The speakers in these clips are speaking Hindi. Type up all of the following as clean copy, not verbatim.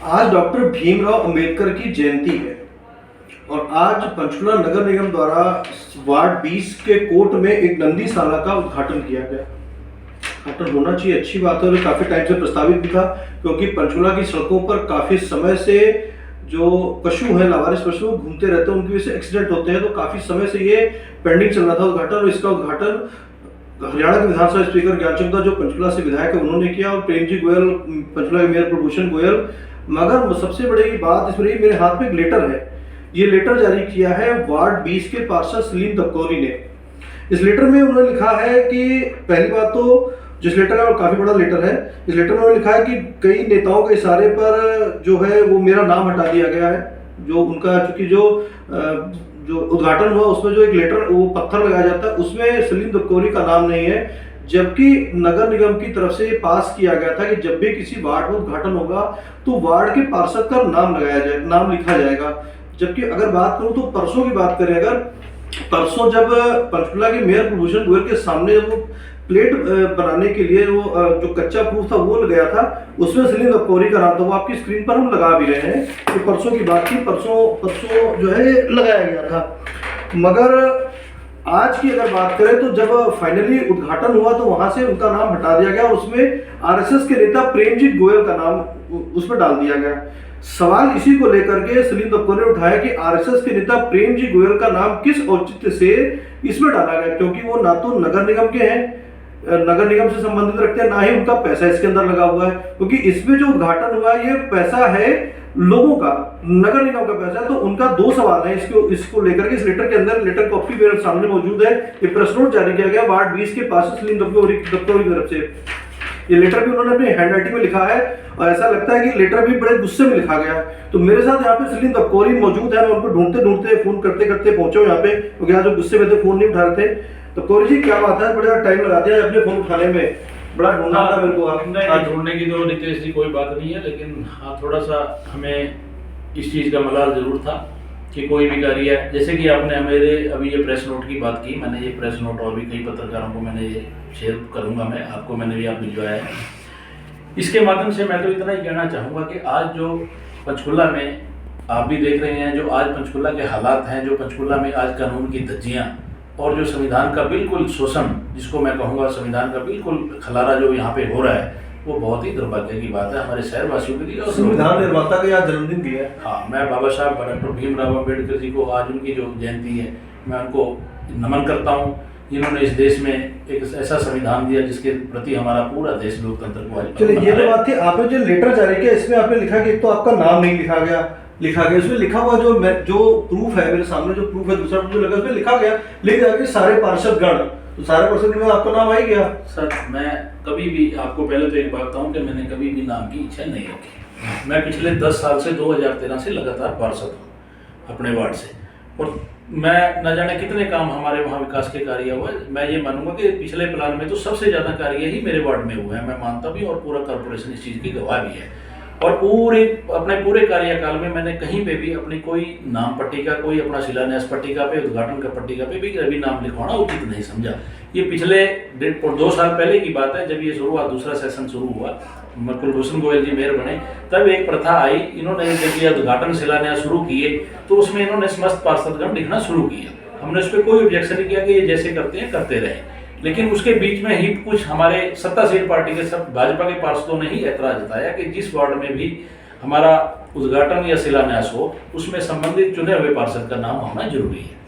आज डॉक्टर भीमराव अंबेडकर की जयंती है और आज पंचकुला नगर निगम द्वारा वार्ड 20 के कोर्ट में एक नंदीशाला का उद्घाटन किया गया। उद्घाटन होना चाहिए, अच्छी बात है और काफी टाइम से प्रस्तावित भी था, क्योंकि पंचकुला की सड़कों पर काफी समय से जो पशु हैं, लावारिस पशु घूमते रहते हैं, उनकी वजह से एक्सीडेंट होते हैं। तो काफी समय से ये पेंडिंग चल रहा था उद्घाटन, और इसका उद्घाटन हरियाणा के विधानसभा स्पीकर ज्ञानचंद जो पंचकुला से विधायक है उन्होंने किया, और प्रेम जी गोयल पंचकुला के मेयर प्रभूषण गोयल। मगर सबसे बड़ी बात इसमें रही, मेरे हाथ में एक लेटर है। ये लेटर जारी किया है वार्ड 20 के पार्षद सलीम दक्कौरी ने। इस लेटर में उन्होंने लिखा है कि पहली बात तो जिस लेटर है वो काफी बड़ा लेटर है। इस लेटर में उन्होंने लिखा है कि कई नेताओं के इशारे पर जो है वो मेरा नाम हटा दिया गया है। जो उनका चूंकि जो उद्घाटन हुआ उसमें जो एक लेटर वो पत्थर लगाया जाता है उसमें सलीम दक्कौरी का नाम नहीं है, जबकि नगर निगम की तरफ से पास किया गया था कि जब भी किसी वार्ड में उद्घाटन होगा तो वार्ड के पार्षद का नाम लगाया जाए, नाम लिखा जाएगा। जबकि अगर बात करूं तो परसों की बात करें, अगर परसों जब पंचकुला के मेयर प्रभूषण गोयल के सामने जब वो प्लेट बनाने के लिए वो जो कच्चा प्रूफ था वो गया था, उसमें सलीम दक्कौरी का नाम था। वो आपकी स्क्रीन पर हम लगा भी रहे हैं कि परसों की बात थी, परसों जो है लगाया गया था। मगर आज की अगर बात करें तो जब फाइनली उद्घाटन हुआ तो वहां से उनका नाम हटा दिया गया और उसमें आरएसएस के नेता प्रेमजीत गोयल का नाम उसमें डाल दिया गया। सवाल इसी को लेकर के सलीम दक्कौरी ने उठाया कि आरएसएस के नेता प्रेमजीत गोयल का नाम किस औचित्य से इसमें डाला गया, क्योंकि वो ना तो नगर निगम के हैं, नगर निगम से संबंधित रखते हैं, ना ही उनका पैसा इसके अंदर लगा हुआ है। क्योंकि इसमें जो उद्घाटन हुआ ये पैसा है लोगों का, नगर निगम का पैसा है। तो उनका दो सवाल है इसको लेकर के। इस लेटर के अंदर लेटर कॉपी मेरे सामने मौजूद है, ये प्रेस नोट जारी किया गया वार्ड 20 के पार्षद सलीम दक्कौरी की तरफ से। ये लेटर भी उन्होंने अपनी हैंड राइटिंग में लिखा है और ऐसा लगता है कि लेटर भी बड़े गुस्से में लिखा गया है। तो मेरे साथ यहाँ पे सलीम दक्कौरी मौजूद है, मैं उनको ढूंढते फोन करते पहुंचे हूँ यहाँ पे, क्योंकि आज जो गुस्से में थे फोन नहीं उठा रहे थे। तो दक्कौरी जी क्या बात है, बड़ा टाइम लगा दिया अपने फोन उठाने में, बड़ा ढूंढना था मेरे को। आज ढूंढने की तो नितेश जी कोई बात नहीं है, लेकिन हाँ थोड़ा सा हमें इस चीज़ का मलाल जरूर था कि कोई भी कार्य है, जैसे कि आपने मेरे अभी ये प्रेस नोट की बात की, मैंने ये प्रेस नोट और भी कई पत्रकारों को मैंने ये शेयर करूंगा, मैं आपको मैंने भी आप भिजवाया है। इसके माध्यम से मैं तो इतना ही कहना चाहूँगा कि आज जो पंचकुला में आप भी देख रहे हैं, जो आज पंचकुला के हालात हैं, जो पंचकुला में आज कानून की धज्जियाँ और जो संविधान का बिल्कुल शोषण, जिसको मैं कहूँगा संविधान का बिल्कुल खलारा जो यहाँ पे हो रहा है, वो बहुत ही दुर्भाग्य की बात है हमारे शहरवासियों के लिए। और संविधान निर्माता का आज जन्मदिन भी है। हाँ, मैं बाबा साहब डॉक्टर भीमराव अंबेडकर जी को आज उनकी जो जयंती है मैं उनको नमन करता हूँ, जिन्होंने इस देश में एक ऐसा संविधान दिया जिसके प्रति हमारा पूरा देश लोकतंत्र को। चलिए ये तो बात थी, आपने जो लेटर जारी किया इसमें आपने लिखा कि एक तो आपका नाम नहीं लिखा गया, इसमें लिखा हुआ जो प्रूफ है मेरे सामने, जो प्रूफ है दूसरा जो लगा उसमें लिखा गया, लिख जाके सारे पार्षद गण, तो सारे पार्षद में आपका नाम आ ही गया। सर मैं कभी भी आपको पहले तो एक बात बताऊं कि मैंने कभी भी नाम की इच्छा नहीं रखी। मैं पिछले 10 साल से 2013 से लगातार पार्षद हूँ अपने वार्ड से, और मैं न जाने कितने काम हमारे वहाँ विकास के कार्य हुए। मैं ये मानूंगा कि पिछले प्लान में तो सबसे ज़्यादा कार्य ही मेरे वार्ड में हुए हैं, मैं मानता भी, और पूरा कॉर्पोरेशन इस चीज़ की गवाह भी है। और अपने पूरे कार्यकाल में मैंने कहीं पे भी अपनी कोई नाम पट्टिका, कोई अपना शिलान्यास पट्टिका पे, उद्घाटन का पट्टिका पे भी कभी नाम लिखवाना उचित नहीं समझा। ये पिछले 2 साल पहले की बात है, जब ये शुरुआत दूसरा सेशन शुरू हुआ, कुलभूषण गोयल जी मेयर बने, तब एक प्रथा आई, इन्होंने जब ये उद्घाटन शिलान्यास शुरू किए तो उसमें इन्होंने समस्त पार्षदगण लिखना शुरू किया। हमने उस पर कोई ऑब्जेक्शन नहीं किया कि ये जैसे करते हैं करते रहे, लेकिन उसके बीच में ही कुछ हमारे सत्तासीन पार्टी के सब भाजपा के पार्षदों ने ही ऐतराज जताया कि जिस वार्ड में भी हमारा उद्घाटन या शिलान्यास हो उसमें संबंधित चुने हुए पार्षद का नाम होना जरूरी है।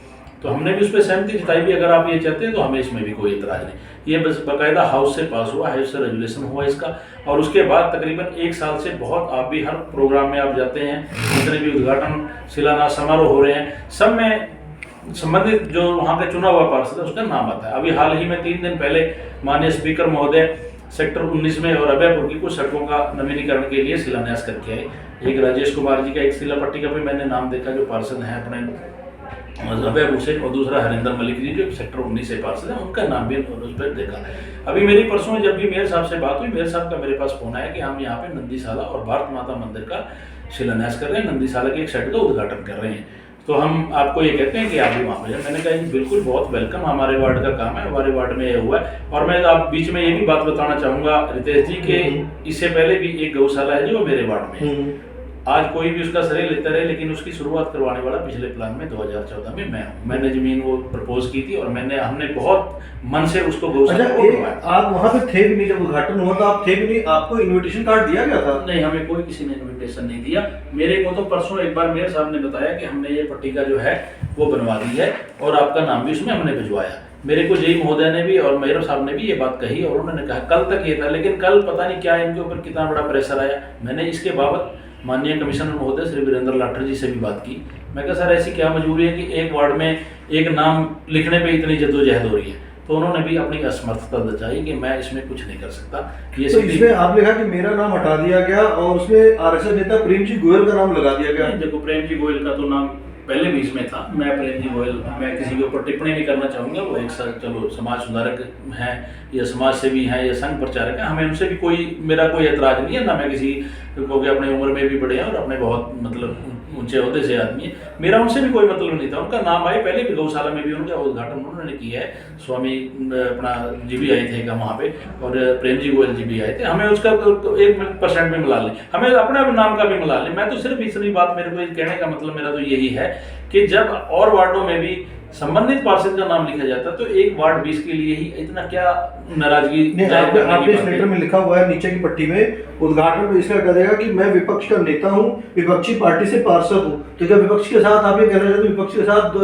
तो हमने भी उस पर सहमति जताई भी, अगर आप ये चाहते हैं तो हमें इसमें भी कोई ऐतराज नहीं। ये बस बाकायदा हाउस से पास हुआ, हाउस से रेजुलेशन हुआ इसका, और उसके बाद तकरीबन 1 साल से बहुत, आप भी हर प्रोग्राम में आप जाते हैं, जितने भी उद्घाटन शिलान्यास समारोह हो रहे हैं सब में संबंधित जो वहाँ का चुना हुआ पार्षद है उसका नाम आता है। अभी हाल ही में 3 दिन पहले माननीय स्पीकर महोदय सेक्टर 19 में और अभयपुर की कुछ सड़कों का नवीनीकरण के लिए शिलान्यास करके आए। एक राजेश कुमार जी का एक शिला पट्टिका पे मैंने नाम देखा जो पार्षद हैं अपने अभयपुर से, और दूसरा हरिंदर मलिक जी जो सेक्टर 19 से पार्षद है, उनका नाम भी उस पर देखा। अभी मेरी परसों जब भी मेयर साहब से बात हुई, मेयर साहब का मेरे पास फोन आया कि हम यहाँ पे नंदीशाला और भारत माता मंदिर का शिलान्यास कर रहे हैं, नंदीशाला के एक सेट का उद्घाटन कर रहे हैं, तो हम आपको ये कहते हैं कि आप भी वहाँ पे जाए। मैंने कहा बिल्कुल बहुत वेलकम, हमारे वार्ड का काम है, हमारे वार्ड में ये हुआ है। और मैं आप बीच में ये भी बात बताना चाहूँगा रितेश जी के इससे पहले भी एक गौशाला है जो मेरे वार्ड में, आज कोई भी उसका श्रेय लेता रहे, लेकिन उसकी शुरुआत करवाने वाला पिछले प्लान में 2014 में मैं हूँ। मैंने जमीन वो प्रपोज की थी और हमने बहुत मन से उसको अच्छा, गौशाला को करवाया। आप वहाँ पे थे भी नहीं जब उद्घाटन हुआ, तो आप थे भी नहीं, आपको इनविटेशन कार्ड दिया गया था? नहीं, हमें कोई किसी ने इन्विटेशन नहीं दिया। मेरे को तो परसों एक बार मेयर साहब ने बताया कि हमने ये पट्टिका जो है वो बनवा दी है और आपका नाम भी उसमें हमने भिजवाया। मेरे को जेई महोदय ने भी और मेयर साहब ने भी ये बात कही और उन्होंने कहा कल तक ये था, लेकिन कल पता नहीं क्या इनके ऊपर कितना बड़ा प्रेशर आया। मैंने इसके बाबत माननीय कमिश्नर महोदय श्री वीरेंद्र लाठर जी से भी बात की। मैं कहा सर ऐसी क्या मजबूरी है कि एक वार्ड में एक नाम लिखने पे इतनी जद्दोजहद हो रही है? तो उन्होंने भी अपनी असमर्थता दर्शाई कि मैं इसमें कुछ नहीं कर सकता। ये तो इसमें आपने कहा कि मेरा नाम हटा दिया गया और उसमें आरएसएस नेता प्रेम जी गोयल का नाम लगा दिया गया। देखो, प्रेम जी गोयल का तो नाम पहले भी इसमें था। मैं प्रेम जी गोयल, मैं किसी के ऊपर टिप्पणी नहीं करना चाहूँगा। वो एक चलो समाज सुधारक हैं या समाज सेवी हैं या संघ प्रचारक हैं, हमें उनसे भी मेरा कोई ऐतराज नहीं है। ना मैं किसी को कि अपने उम्र में भी बड़े हैं और अपने बहुत मतलब ऊंचे ओहदे से आदमी है, मेरा उनसे भी कोई मतलब नहीं था। उनका नाम आए, पहले भी गौशाला में भी उनका उद्घाटन उन्होंने किया है। स्वामी अपना जी भी आए थे वहाँ पे और प्रेम जी गोयल जी भी आए थे। हमें उसका 1% भी मिला लें, हमें अपने नाम का भी मिला लें। मैं तो सिर्फ इतनी बात, मेरे को कहने का मतलब मेरा तो यही है कि जब और वार्डों में भी संबंधित पार्षद का नाम लिखा जाता है तो एक वार्ड 20 के लिए ही इतना क्या नाराजगी? आपने इस लेटर में लिखा हुआ है नीचे की पट्टी में, उद्घाटन में इसका कह देगा कि मैं विपक्ष का नेता हूं, विपक्षी पार्टी से पार्षद हूं। तो क्या विपक्ष के साथ आप ये कहना चाहते हैं विपक्ष के साथ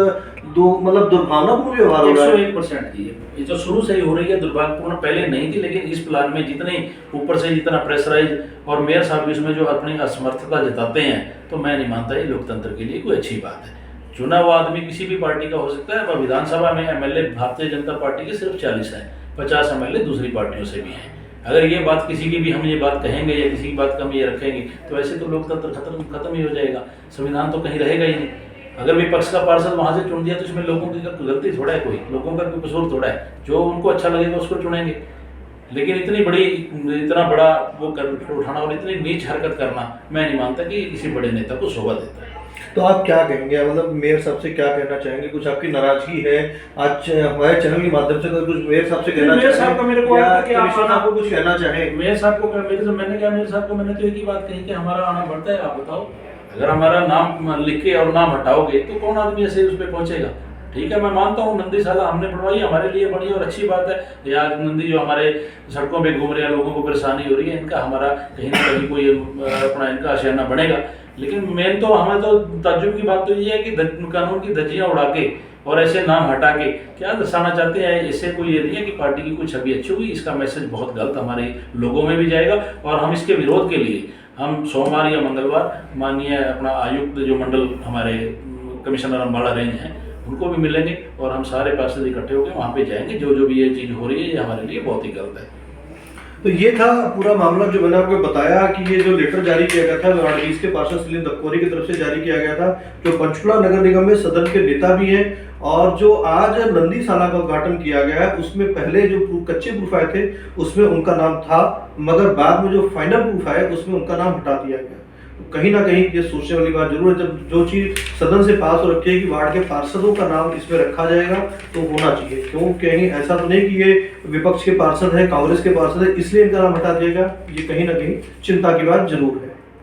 मतलब दुर्भावनापूर्ण व्यवहार हो रहा है? 101% की ये तो शुरू से ही हो रही है। दुर्भाग्यपूर्ण पहले नहीं थी, लेकिन इस प्लान में जितनी ऊपर से जितना प्रेशराइज और मेयर साहब इसमें जो अपनी असमर्थता जताते हैं, तो मैं नहीं मानता ये लोकतंत्र के लिए कोई अच्छी बात है। चुना हुआ आदमी किसी भी पार्टी का हो सकता है। पर विधानसभा में एमएलए भारतीय जनता पार्टी के सिर्फ 40 हैं, 50 एमएलए दूसरी पार्टियों से भी हैं। अगर ये बात किसी की भी हम ये बात कहेंगे या किसी की बात कम ये रखेंगे तो ऐसे तो लोकतंत्र खत्म ही हो जाएगा, संविधान तो कहीं रहेगा ही नहीं। अगर विपक्ष का पार्षद वहां से चुन दिया तो इसमें लोगों की गलती थोड़ा है, कोई लोगों का कोई कसूर थोड़ा है। जो उनको अच्छा लगेगा उसको चुनेंगे, लेकिन इतना बड़ा वो उठाना और इतनी नीच हरकत करना मैं नहीं मानता कि किसी बड़े नेता को शोभा देता है। तो आप क्या कहेंगे, मतलब मेयर साहब से क्या कहना चाहेंगे? कुछ आपकी नाराजगी है आज हमारे चैनल के माध्यम से, कुछ मेयर साहब से कहना मेयर साहब का मेरे को या कि आपको कुछ कहना चाहें? मेयर साहब को मैंने तो एक ही बात कही कि हमारा आना बढ़ता है। आप बताओ, अगर हमारा नाम लिख के और नाम हटाओगे तो कौन आदमी ऐसे उस पर पहुंचेगा? ठीक है, मैं मानता हूँ नंदीशाला हमने बनवाई, हमारे लिए बड़ी और अच्छी बात है। या नंदी जो हमारे सड़कों पे घूम रहे हैं, लोगों को परेशानी हो रही है, इनका हमारा कहीं ना कहीं कोई अपना इनका आशियाना बनेगा। लेकिन मेन तो हमें तो ताज्जुब की बात तो ये है कि कानून की धज्जियां उड़ा के और ऐसे नाम हटा के क्या दर्शाना चाहते हैं? इससे कोई ये नहीं है कि पार्टी की कोई छवि अच्छी होगी। इसका मैसेज बहुत गलत हमारे लोगों में भी जाएगा और हम इसके विरोध के लिए हम सोमवार या मंगलवार माननीय अपना आयुक्त जो मंडल हमारे कमिश्नर अम्बाड़ा रेंज हैं उनको भी मिलेंगे और हम सारे पार्षद इकट्ठे होकर वहाँ पे जाएंगे। जो भी ये चीज़ हो रही है ये हमारे लिए बहुत ही गलत है। तो ये था पूरा मामला जो मैंने आपको बताया कि ये जो लेटर जारी किया गया था वार्ड 20 के पार्षद सलीम दक्कोरी की तरफ से जारी किया गया था, जो पंचकुला नगर निगम में सदन के नेता भी हैं। और जो आज नंदीशाला का उद्घाटन किया गया है उसमें पहले जो कच्चे प्रूफ आए थे उसमें उनका नाम था, मगर बाद में जो फाइनल प्रूफ आया उसमें उनका नाम हटा दिया गया। कहीं ना कहीं ये सोचने वाली बात जरूर है। जब जो चीज सदन से पास हो रखी है कि वार्ड के पार्षदों का नाम इसमें रखा जाएगा तो होना चाहिए। क्यों कहीं ऐसा तो नहीं कि ये विपक्ष के पार्षद है, कांग्रेस के पार्षद है इसलिए इनका नाम हटा दिया गया। ये कहीं ना कहीं चिंता की बात जरूर है।